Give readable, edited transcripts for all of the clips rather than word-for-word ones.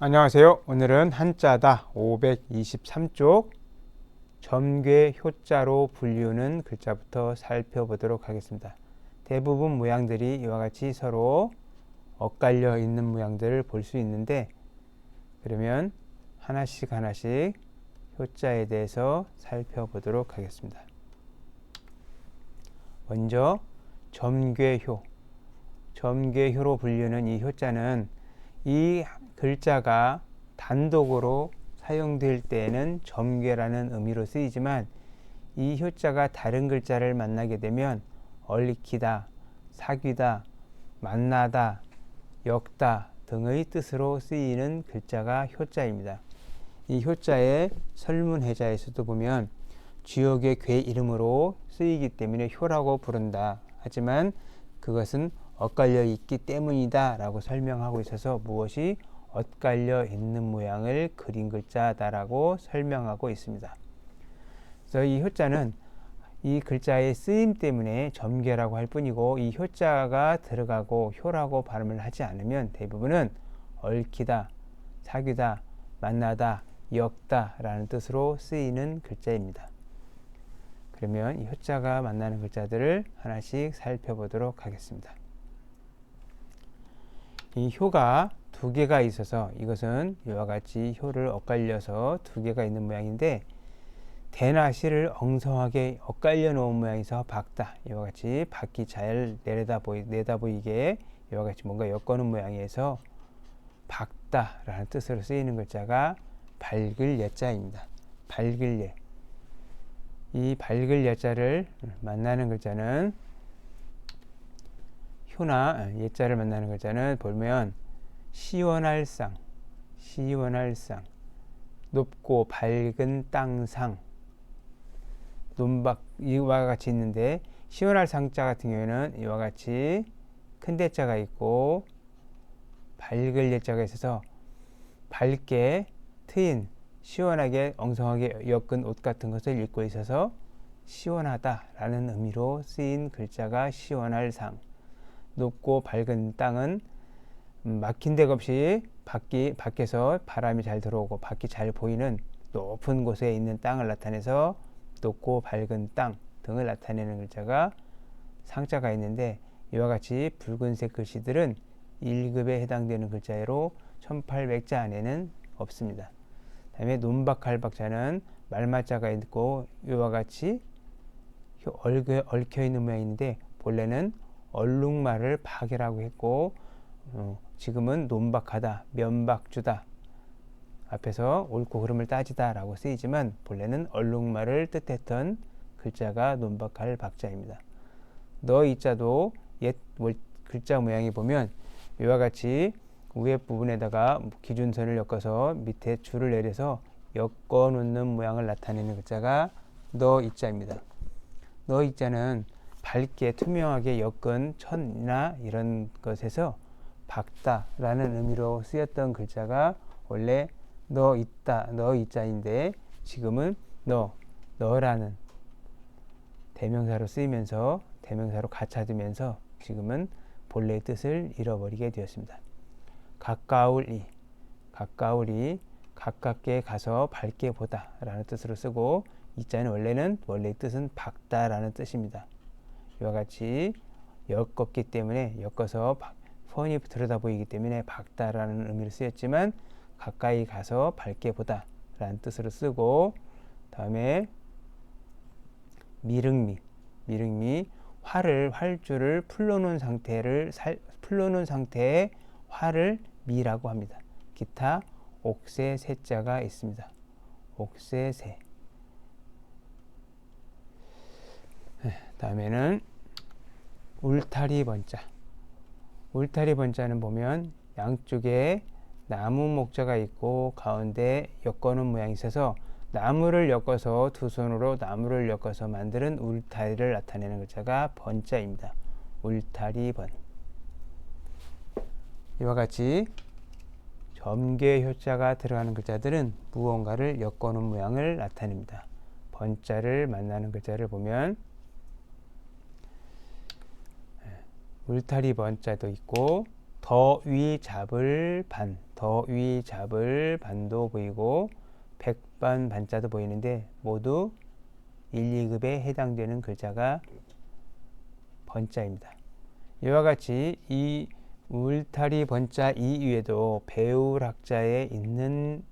안녕하세요. 오늘은 한자다 523쪽 점괘 효자로 불리우는 글자부터 살펴보도록 하겠습니다. 대부분 모양들이 이와 같이 서로 엇갈려 있는 모양들을 볼 수 있는데, 그러면 하나씩 효자에 대해서 살펴보도록 하겠습니다. 먼저 점괘효. 점괘효로 불리우는 이 효자는 이 글자가 단독으로 사용될 때에는 점괘라는 의미로 쓰이지만, 이 효자가 다른 글자를 만나게 되면 얽히다, 사귀다, 만나다, 엮다 등의 뜻으로 쓰이는 글자가 효자입니다. 이 효자의 설문해자에서도 보면 지역의 괴 이름으로 쓰이기 때문에 효라고 부른다. 하지만 그것은 엇갈려 있기 때문이다 라고 설명하고 있어서 무엇이 엇갈려 있는 모양을 그린 글자다라고 설명하고 있습니다. 그래서 이 효자는 이 글자의 쓰임 때문에 점괘라고 할 뿐이고, 이 효자가 들어가고 효라고 발음을 하지 않으면 대부분은 얽히다, 사귀다, 만나다, 엮다 라는 뜻으로 쓰이는 글자입니다. 그러면 이 효자가 만나는 글자들을 하나씩 살펴보도록 하겠습니다. 이 효가 두 개가 있어서 이것은 이와 같이 효를 엇갈려서 두 개가 있는 모양인데, 대나 시를 엉성하게 엇갈려 놓은 모양에서 박다, 이와 같이 박이 잘 내다 보이게 이와 같이 뭔가 엮어놓은 모양에서 박다 라는 뜻으로 쓰이는 글자가 밝을 예자입니다. 밝을 예. 이 밝을 예자를 만나는 글자는 효나 예자를 만나는 글자는 보면 시원할 상, 시원할 상, 높고 밝은 땅상, 논박, 이와 같이 있는데, 시원할 상자 같은 경우에는 이와 같이 큰 대자가 있고 밝을 예자가 있어서 밝게 트인, 시원하게 엉성하게 엮은 옷 같은 것을 입고 있어서 시원하다 라는 의미로 쓰인 글자가 시원할 상. 높고 밝은 땅은 막힌 데가 없이 밖에서 바람이 잘 들어오고 밖이 잘 보이는 높은 곳에 있는 땅을 나타내서 높고 밝은 땅 등을 나타내는 글자가 상자가 있는데, 이와 같이 붉은색 글씨들은 1급에 해당되는 글자로 1800자 안에는 없습니다. 다음에 논박할박자는 말마자가 있고 이와 같이 얽혀 있는 모양인데, 본래는 얼룩말을 박이라고 했고 지금은 논박하다, 면박주다, 앞에서 옳고 그름을 따지다 라고 쓰이지만 본래는 얼룩말을 뜻했던 글자가 논박할 박자입니다. 너 이자도 옛 글자 모양이 보면 이와 같이 위에 부분에다가 기준선을 엮어서 밑에 줄을 내려서 엮어 놓는 모양을 나타내는 글자가 너 이자입니다. 너 이자는 밝게 투명하게 엮은 천이나 이런 것에서 박다 라는 의미로 쓰였던 글자가 원래 너 있다, 너 이자인데, 지금은 너라는 대명사로 쓰이면서 대명사로 갖춰지면서 지금은 본래의 뜻을 잃어버리게 되었습니다. 가까울이, 가깝게 가서 밝게 보다 라는 뜻으로 쓰고, 이자는 원래의 뜻은 박다 라는 뜻입니다. 이와 같이 엮었기 때문에 엮어서 훤히 들여다 보이기 때문에 박다 라는 의미로 쓰였지만, 가까이 가서 밝게 보다 라는 뜻으로 쓰고, 다음에 미륵미, 활줄을 풀어놓은 상태의 활을 미라고 합니다. 기타 옥새 새자가 있습니다. 옥새 새. 다음에는 울타리 번자. 울타리 번자는 보면 양쪽에 나무 목자가 있고 가운데 엮어놓은 모양이 있어서 나무를 엮어서 두 손으로 나무를 엮어서 만드는 울타리를 나타내는 글자가 번자입니다. 울타리 번. 이와 같이 점괘 효자가 들어가는 글자들은 무언가를 엮어놓은 모양을 나타냅니다. 번자를 만나는 글자를 보면 울타리 번자도 있고 더위 잡을 반, 더위 잡을 반도 보이고 백반 반자도 보이는데 모두 1, 2급에 해당되는 글자가 번자입니다. 이와 같이 이 울타리 번자 이외에도 배울학자에 있는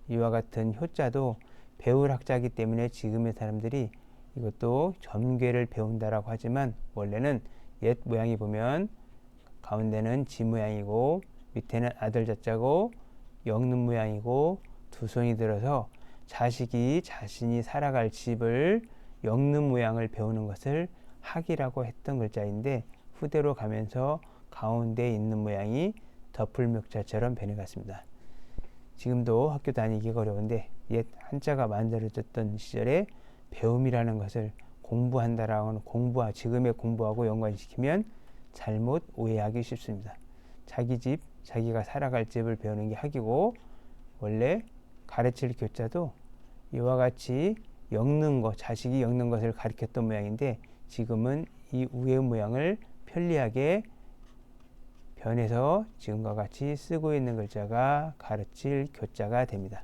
이와 같은 효자도 배울학자이기 때문에 지금의 사람들이 이것도 점괘를 배운다라고 하지만 원래는 옛 모양이 보면 가운데는 지 모양이고 밑에는 아들 자자고 엮는 모양이고 두 손이 들어서 자식이 자신이 살아갈 집을 엮는 모양을 배우는 것을 학이라고 했던 글자인데 후대로 가면서 가운데 있는 모양이 덮을멱자처럼 변해갔습니다. 지금도 학교 다니기가 어려운데 옛 한자가 만들어졌던 시절에 배움이라는 것을 공부한다라고 하는 공부와 지금의 공부하고 연관시키면 잘못 오해하기 쉽습니다. 자기 집, 자기가 살아갈 집을 배우는 게 학이고 원래 가르칠 교자도 이와 같이 엮는 것, 자식이 엮는 것을 가르쳤던 모양인데 지금은 이 위의 모양을 편리하게 변해서 지금과 같이 쓰고 있는 글자가 가르칠 교자가 됩니다.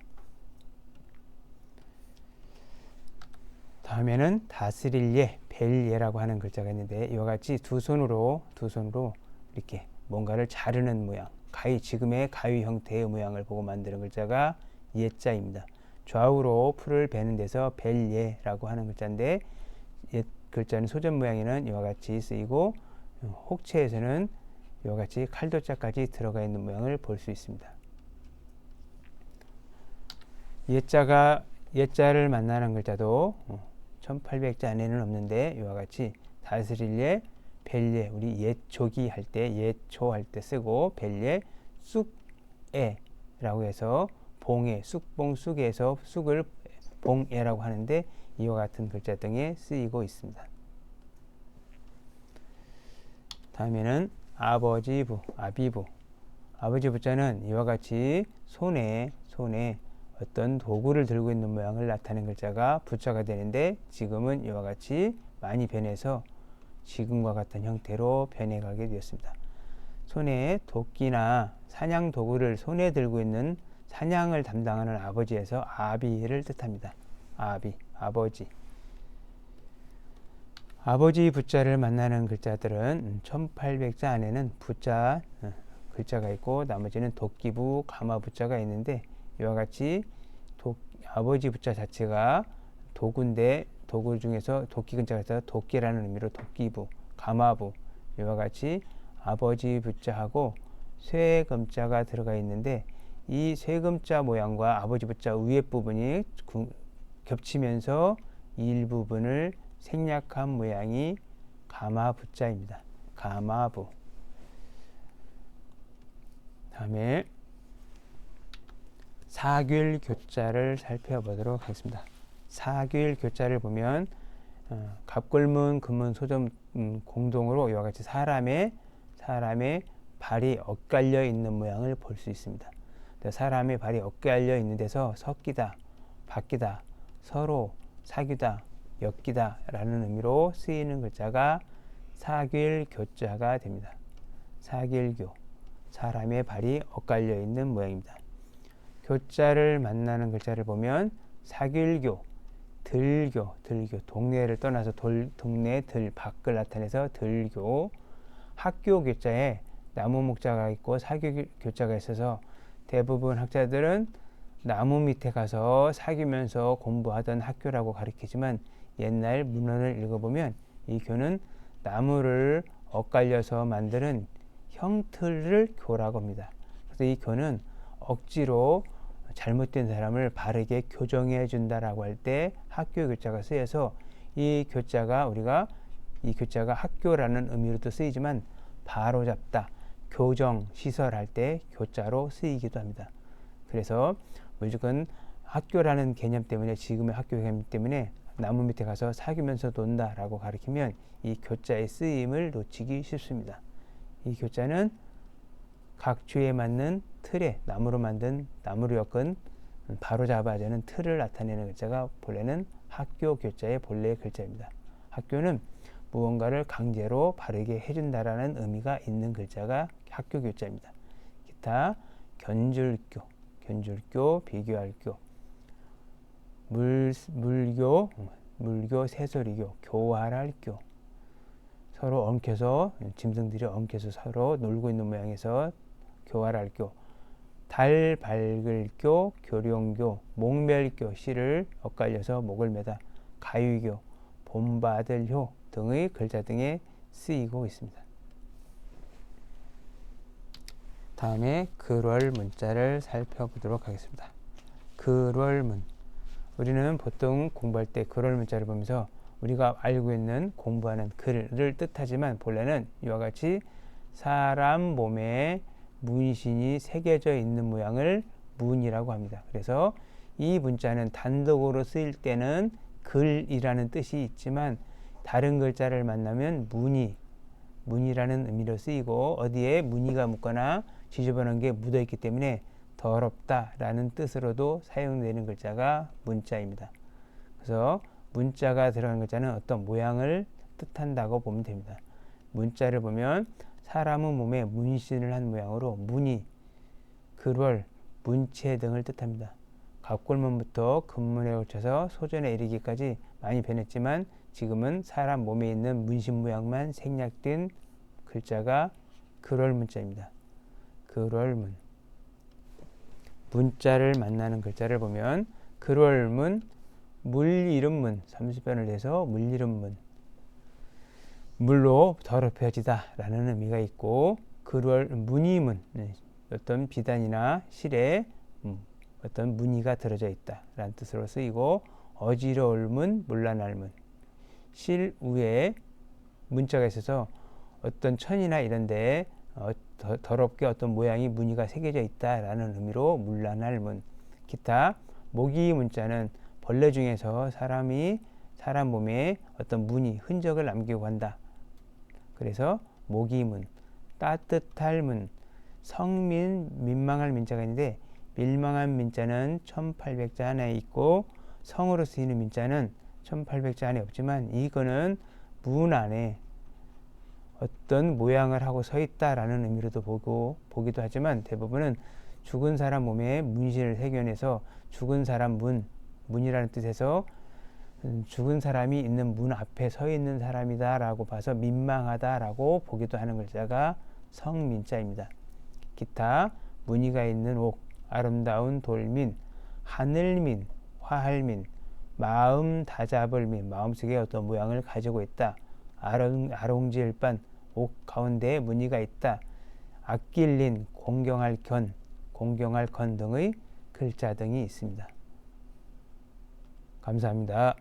다음에는 다스릴 예, 뵐 예라고 하는 글자가 있는데 이와 같이 두 손으로 이렇게 뭔가를 자르는 모양, 지금의 가위 형태의 모양을 보고 만드는 글자가 예자입니다. 좌우로 풀을 베는 데서 뵐 예라고 하는 글자인데 옛 글자는 소전 모양에는 이와 같이 쓰이고 혹체에서는 이와 같이 칼도자까지 들어가 있는 모양을 볼 수 있습니다. 예자를 만나는 글자도 1800자 안에는 없는데 이와 같이 다스릴 예, 뵐 예, 우리 예초기 할 때 예초 할 때 쓰고 뵐 예, 쑥에라고 해서 봉에 쑥봉 쑥에서 쑥을 봉에라고 하는데 이와 같은 글자 등에 쓰이고 있습니다. 다음에는 아버지부, 아비부. 아버지 부자는 이와 같이 손에 어떤 도구를 들고 있는 모양을 나타낸 글자가 부자가 되는데 지금은 이와 같이 많이 변해서 지금과 같은 형태로 변해가게 되었습니다. 손에 도끼나 사냥 도구를 손에 들고 있는 사냥을 담당하는 아버지에서 아비를 뜻합니다. 아비, 아버지. 아버지 부자를 만나는 글자들은 1800자 안에는 부자 글자가 있고 나머지는 도끼부, 가마부자가 있는데 이와 같이 아버지 부자 자체가 도구인데 도구 중에서 도끼 근자가 있어서 도끼라는 의미로 도끼부, 가마부 이와 같이 아버지 부자하고 쇠금자가 들어가 있는데 이 쇠금자 모양과 아버지 부자 위에 부분이 겹치면서 일부분을 생략한 모양이 가마부자입니다. 가마부. 다음에 사귤교자를 살펴보도록 하겠습니다. 사귤교자를 보면 갑골문, 금문, 소점 공동으로 이와 같이 사람의 발이 엇갈려 있는 모양을 볼 수 있습니다. 사람의 발이 엇갈려 있는 데서 섞이다, 바뀌다, 서로 사귀다, 엮이다 라는 의미로 쓰이는 글자가 사귤교자가 됩니다. 사귤교, 사람의 발이 엇갈려 있는 모양입니다. 교자를 만나는 글자를 보면 사귤교, 들교, 동네를 떠나서 동네 들 밖을 나타내서 들교, 학교 교자에 나무 목자가 있고 사교 교자가 있어서 대부분 학자들은 나무 밑에 가서 사귀면서 공부하던 학교라고 가리키지만 옛날 문헌을 읽어보면 이 교는 나무를 엇갈려서 만드는 형틀을 교라고 합니다. 그래서 이 교는 억지로 잘못된 사람을 바르게 교정해 준다라고 할 때 학교 교자가 쓰여서 이 교자가 학교라는 의미로도 쓰이지만 바로잡다, 교정, 시설할 때 교자로 쓰이기도 합니다. 그래서 무조건 학교라는 개념 때문에 지금의 학교 개념 때문에 나무 밑에 가서 사귀면서 논다라고 가리키면 이 교자의 쓰임을 놓치기 쉽습니다. 이 교자는 각 주에 맞는 틀에 나무로 엮은 바로잡아야 되는 틀을 나타내는 글자가 본래는 학교 교자의 본래 글자입니다. 학교는 무언가를 강제로 바르게 해준다라는 의미가 있는 글자가 학교 교자입니다. 기타 견줄교, 견줄교, 비교할 교, 물교, 새소리교, 교활할 교. 서로 엉켜서, 짐승들이 엉켜서 서로 놀고 있는 모양에서 교활할 교. 달 밝을 교, 교룡교, 목멸교, 씨를 엇갈려서 목을 매다 가위교, 본받을 효 등의 글자 등에 쓰이고 있습니다. 다음에 글월 문자를 살펴보도록 하겠습니다. 글월문. 우리는 보통 공부할 때 글월 문자를 보면서 우리가 알고 있는 공부하는 글을 뜻하지만 본래는 이와 같이 사람 몸에 문신이 새겨져 있는 모양을 문이라고 합니다. 그래서 이 문자는 단독으로 쓰일 때는 글이라는 뜻이 있지만 다른 글자를 만나면 문이라는 의미로 쓰이고 어디에 무늬가 묻거나 지저분한 게 묻어 있기 때문에 더럽다라는 뜻으로도 사용되는 글자가 문자입니다. 그래서 문자가 들어간 글자는 어떤 모양을 뜻한다고 보면 됩니다. 문자를 보면 사람의 몸에 문신을 한 모양으로 무늬, 글월, 문체 등을 뜻합니다. 갑골문부터 금문에 걸쳐서 소전에 이르기까지 많이 변했지만 지금은 사람 몸에 있는 문신 모양만 생략된 글자가 글월 문자입니다. 글월문. 문자를 만나는 글자를 보면 글월문, 물이름문, 30변을 내서 물이름문. 물로 더럽혀지다 라는 의미가 있고 글월 무늬문, 어떤 비단이나 실에 어떤 무늬가 들어져 있다 라는 뜻으로 쓰이고 어지러울 문, 물란할 문. 실 위에 문자가 있어서 어떤 천이나 이런 데에 더럽게 어떤 모양이 무늬가 새겨져 있다 라는 의미로 물란할 문. 기타 모기 문자는 벌레 중에서 사람 몸에 어떤 무늬, 흔적을 남기고 간다. 그래서 모기문, 따뜻할 문, 성민, 민망할 민자가 있는데 밀망한 민자는 1800자 안에 있고 성으로 쓰이는 민자는 1800자 안에 없지만 이거는 문 안에 어떤 모양을 하고 서 있다라는 의미로도 보기도 하지만 대부분은 죽은 사람 몸에 문신을 새겨내서 죽은 사람 문이라는 뜻에서 죽은 사람이 있는 문 앞에 서 있는 사람이다 라고 봐서 민망하다 라고 보기도 하는 글자가 성민자입니다. 기타 무늬가 있는 옥, 아름다운 돌민, 하늘민, 화할민, 마음 다잡을 민, 마음속에 어떤 모양을 가지고 있다. 아롱지을 반, 옥 가운데에 무늬가 있다. 아낄린, 공경할 건 등의 글자 등이 있습니다. 감사합니다.